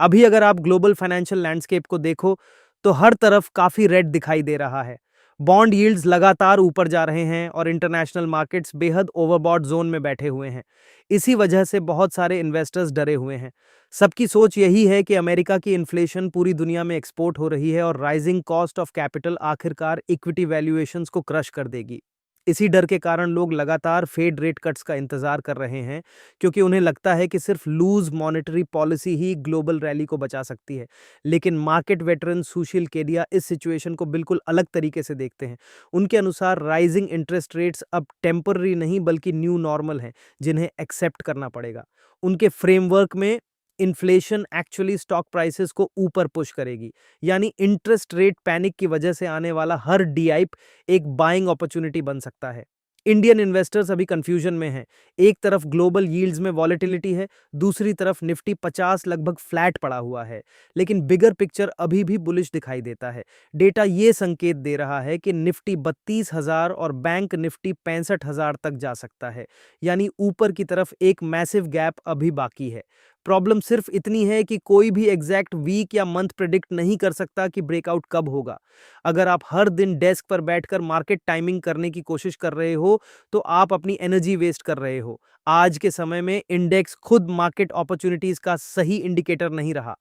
अभी अगर आप ग्लोबल फाइनेंशियल लैंडस्केप को देखो तो हर तरफ काफी रेड दिखाई दे रहा है। बॉन्ड यील्ड्स लगातार ऊपर जा रहे हैं और इंटरनेशनल मार्केट्स बेहद ओवरबॉट जोन में बैठे हुए हैं। इसी वजह से बहुत सारे इन्वेस्टर्स डरे हुए हैं। सबकी सोच यही है कि अमेरिका की इन्फ्लेशन पूरी दुनिया में एक्सपोर्ट हो रही है और राइजिंग कॉस्ट ऑफ कैपिटल आखिरकार इक्विटी वैल्यूएशंस को क्रश कर देगी। इसी डर के कारण लोग लगातार फेड रेट कट्स का इंतजार कर रहे हैं, क्योंकि उन्हें लगता है कि सिर्फ लूज मॉनेटरी पॉलिसी ही ग्लोबल रैली को बचा सकती है। लेकिन मार्केट वेटरन सुशील केडिया इस सिचुएशन को बिल्कुल अलग तरीके से देखते हैं। उनके अनुसार राइजिंग इंटरेस्ट रेट्स अब टेम्पररी नहीं बल्कि न्यू नॉर्मल हैं, जिन्हें एक्सेप्ट करना पड़ेगा। उनके फ्रेमवर्क में इन्फ्लेशन एक्चुअली स्टॉक प्राइसेस को ऊपर पुश करेगी, यानी इंटरेस्ट रेट पैनिक की वजह से आने वाला हर डीआईप एक बाइंग अपॉर्चुनिटी बन सकता है। इंडियन इन्वेस्टर्स अभी कंफ्यूजन में हैं। एक तरफ ग्लोबल यील्ड्स में वॉलेटिलिटी है, दूसरी तरफ निफ्टी 50 लगभग फ्लैट पड़ा हुआ है, लेकिन बिगर पिक्चर अभी भी बुलिश दिखाई देता है। डेटा ये संकेत दे रहा है कि निफ्टी 32,000 और बैंक निफ्टी 65,000 तक जा सकता है, यानी ऊपर की तरफ एक मैसिव गैप अभी बाकी है। प्रॉब्लम सिर्फ इतनी है कि कोई भी एग्जैक्ट वीक या मंथ प्रिडिक्ट नहीं कर सकता कि ब्रेकआउट कब होगा। अगर आप हर दिन डेस्क पर बैठकर मार्केट टाइमिंग करने की कोशिश कर रहे हो, तो आप अपनी एनर्जी वेस्ट कर रहे हो। आज के समय में इंडेक्स खुद मार्केट अपॉर्चुनिटीज का सही इंडिकेटर नहीं रहा।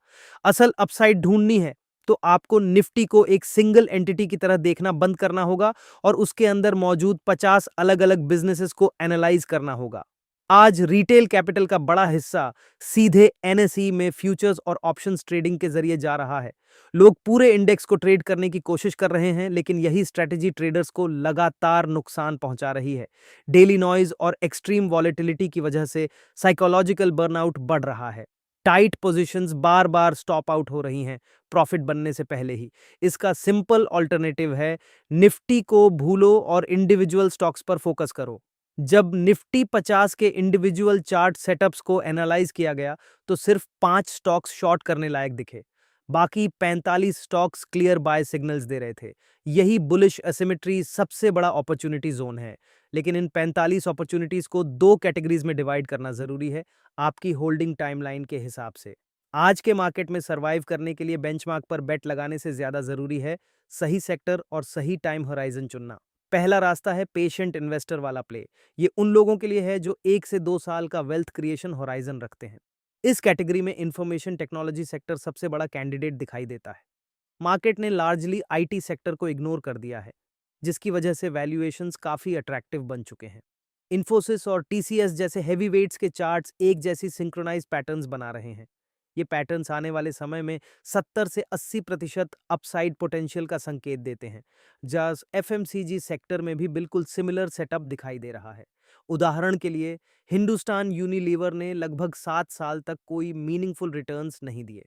असल अपसाइड ढूंढनी है तो आपको निफ्टी को एक सिंगल एंटिटी की तरह देखना बंद करना होगा और उसके अंदर मौजूद 50 अलग-अलग बिजनेसेस को एनालाइज करना होगा। आज रिटेल कैपिटल का बड़ा हिस्सा सीधे एनएसई में फ्यूचर्स और ऑप्शंस ट्रेडिंग के जरिए जा रहा है। लोग पूरे इंडेक्स को ट्रेड करने की कोशिश कर रहे हैं, लेकिन यही स्ट्रेटेजी ट्रेडर्स को लगातार नुकसान पहुंचा रही है। डेली नॉइज और एक्सट्रीम वॉलेटिलिटी की वजह से साइकोलॉजिकल बर्नआउट बढ़ रहा है। टाइट पोजीशंस बार बार स्टॉप आउट हो रही हैं प्रॉफिट बनने से पहले ही। इसका सिंपल ऑल्टरनेटिव है, निफ्टी को भूलो और इंडिविजुअल स्टॉक्स पर फोकस करो। जब निफ्टी 50 के इंडिविजुअल चार्ट सेटअप्स को एनालाइज किया गया तो सिर्फ 5 स्टॉक्स शॉर्ट करने लायक दिखे। बाकी 45 स्टॉक्स क्लियर बाय सिग्नल्स दे रहे थे। यही बुलिश एसिमेट्री सबसे बड़ा अपॉर्चुनिटी जोन है। लेकिन इन 45 अपॉर्चुनिटीज को दो कैटेगरीज में डिवाइड करना जरूरी है, आपकी होल्डिंग टाइमलाइन के हिसाब से। आज के मार्केट में सरवाइव करने के लिए बेंचमार्क पर बेट लगाने से ज्यादा जरूरी है सही सेक्टर और सही टाइम होराइजन चुनना। पहला रास्ता है पेशेंट इन्वेस्टर वाला प्ले। ये उन लोगों के लिए है जो 1 से 2 साल का वेल्थ क्रिएशन होराइजन रखते हैं। इस कैटेगरी में इंफॉर्मेशन टेक्नोलॉजी सेक्टर सबसे बड़ा कैंडिडेट दिखाई देता है। मार्केट ने लार्जली आईटी सेक्टर को इग्नोर कर दिया है, जिसकी वजह से वैल्यूएशंस काफी अट्रैक्टिव बन चुके हैं। इन्फोसिस और टीसीएस जैसे हैवी वेट्स के चार्ट्स एक जैसी सिंक्रोनाइज पैटर्न्स बना रहे हैं। ये पैटर्न्स आने वाले समय में 70 से 80% अपसाइड पोटेंशियल का संकेत देते हैं। जस एफएमसीजी सेक्टर में भी बिल्कुल सिमिलर सेटअप दिखाई दे रहा है। उदाहरण के लिए हिंदुस्तान यूनिलीवर ने लगभग 7 साल तक कोई मीनिंगफुल रिटर्न्स नहीं दिए।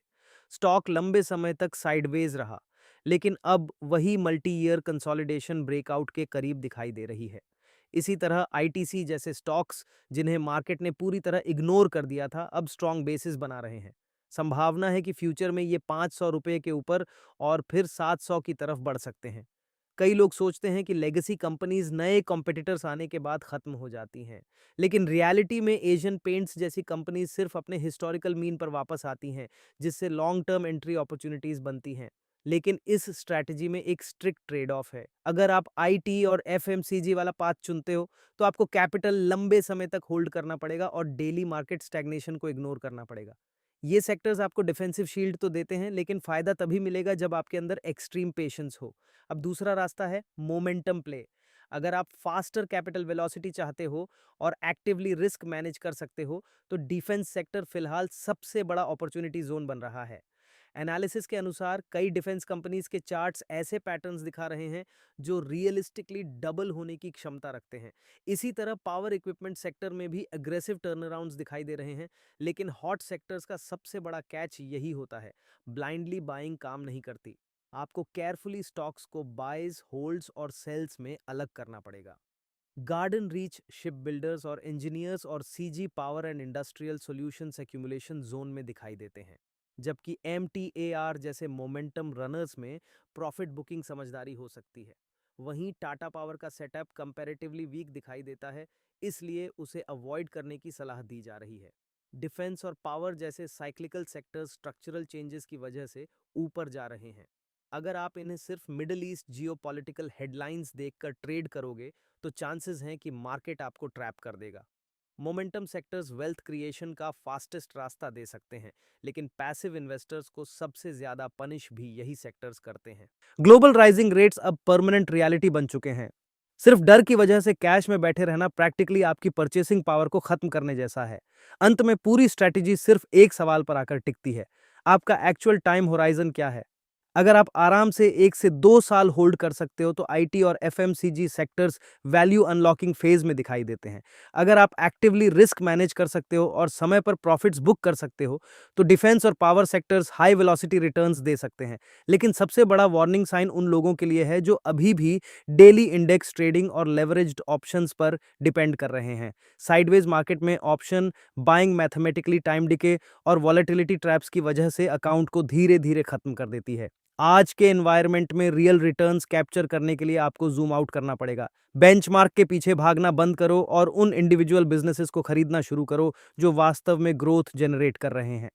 स्टॉक लंबे समय तक साइडवेज रहा, लेकिन अब वही मल्टी ईयर कंसोलिडेशन ब्रेकआउट के करीब दिखाई दे रही है। इसी तरह आईटीसी जैसे स्टॉक्स, जिन्हें मार्केट ने पूरी तरह इग्नोर कर दिया था, अब स्ट्रॉन्ग बेसिस बना रहे हैं। संभावना है कि फ्यूचर में ये 500 रुपए के ऊपर और फिर 700 की तरफ बढ़ सकते हैं। कई लोग सोचते हैं कि लेगेसी कंपनीज नए कॉम्पिटिटर्स आने के बाद खत्म हो जाती हैं, लेकिन रियलिटी में एशियन पेंट्स जैसी कंपनीज सिर्फ अपने हिस्टोरिकल मीन पर वापस आती हैं, जिससे लॉन्ग टर्म एंट्री अपॉर्चुनिटीज बनती हैं। लेकिन इस स्ट्रैटेजी में एक स्ट्रिक्ट ट्रेड ऑफ है। अगर आप आईटी और एफएमसीजी वाला पाथ चुनते हो, तो आपको कैपिटल लंबे समय तक होल्ड करना पड़ेगा और डेली मार्केट स्टैग्नेशन को इग्नोर करना पड़ेगा। ये सेक्टर्स आपको डिफेंसिव शील्ड तो देते हैं, लेकिन फायदा तभी मिलेगा जब आपके अंदर एक्सट्रीम पेशेंस हो। अब दूसरा रास्ता है मोमेंटम प्ले। अगर आप फास्टर कैपिटल वेलोसिटी चाहते हो और एक्टिवली रिस्क मैनेज कर सकते हो, तो डिफेंस सेक्टर फिलहाल सबसे बड़ा अपॉर्चुनिटी जोन बन रहा है। एनालिसिस के अनुसार कई डिफेंस कंपनीज के चार्ट्स ऐसे पैटर्न्स दिखा रहे हैं जो रियलिस्टिकली डबल होने की क्षमता रखते हैं। इसी तरह पावर इक्विपमेंट सेक्टर में भी अग्रेसिव टर्नअराउंड्स दिखाई दे रहे हैं, लेकिन हॉट सेक्टर्स का सबसे बड़ा कैच यही होता है, ब्लाइंडली बाइंग काम नहीं करती। आपको केयरफुली स्टॉक्स को बाइज, होल्ड्स और सेल्स में अलग करना पड़ेगा। गार्डन रीच शिप बिल्डर्स और इंजीनियर्स और CG power and industrial solutions accumulation zone में दिखाई देते हैं, जबकि एमटीएआर जैसे मोमेंटम रनर्स में प्रॉफिट बुकिंग समझदारी हो सकती है। वहीं टाटा पावर का सेटअप कंपैरेटिवली वीक दिखाई देता है, इसलिए उसे अवॉइड करने की सलाह दी जा रही है। डिफेंस और पावर जैसे साइक्लिकल सेक्टर्स स्ट्रक्चरल चेंजेस की वजह से ऊपर जा रहे हैं। अगर आप इन्हें सिर्फ मिडिल ईस्ट जियोपॉलिटिकल हेडलाइंस देखकर ट्रेड करोगे तो चांसेस हैं कि मार्केट आपको ट्रैप कर देगा। मोमेंटम सेक्टर्स वेल्थ क्रिएशन का फास्टेस्ट रास्ता दे सकते हैं, लेकिन पैसिव इन्वेस्टर्स को सबसे ज्यादा पनिश भी यही सेक्टर्स करते हैं। ग्लोबल राइजिंग रेट्स अब परमानेंट रियलिटी बन चुके हैं। सिर्फ डर की वजह से कैश में बैठे रहना प्रैक्टिकली आपकी परचेसिंग पावर को खत्म करने जैसा है। अंत में पूरी स्ट्रैटेजी सिर्फ एक सवाल पर आकर टिकती है, आपका एक्चुअल टाइम होराइजन क्या है। अगर आप आराम से 1 से 2 साल होल्ड कर सकते हो तो आईटी और FMCG sectors value unlocking phase में दिखाई देते हैं। अगर आप एक्टिवली रिस्क मैनेज कर सकते हो और समय पर प्रॉफिट्स बुक कर सकते हो तो डिफेंस और power sectors high velocity returns दे सकते हैं। लेकिन सबसे बड़ा वार्निंग साइन उन लोगों के लिए है जो अभी भी डेली इंडेक्स ट्रेडिंग और लेवरेज्ड ऑप्शंस पर डिपेंड कर रहे हैं। साइडवेज मार्केट में option buying mathematically time decay और वॉलेटिलिटी ट्रैप्स की वजह से अकाउंट को धीरे धीरे खत्म कर देती है। आज के एनवायरनमेंट में रियल रिटर्न्स कैप्चर करने के लिए आपको जूम आउट करना पड़ेगा। बेंचमार्क के पीछे भागना बंद करो और उन इंडिविजुअल बिजनेसेस को खरीदना शुरू करो जो वास्तव में ग्रोथ जनरेट कर रहे हैं।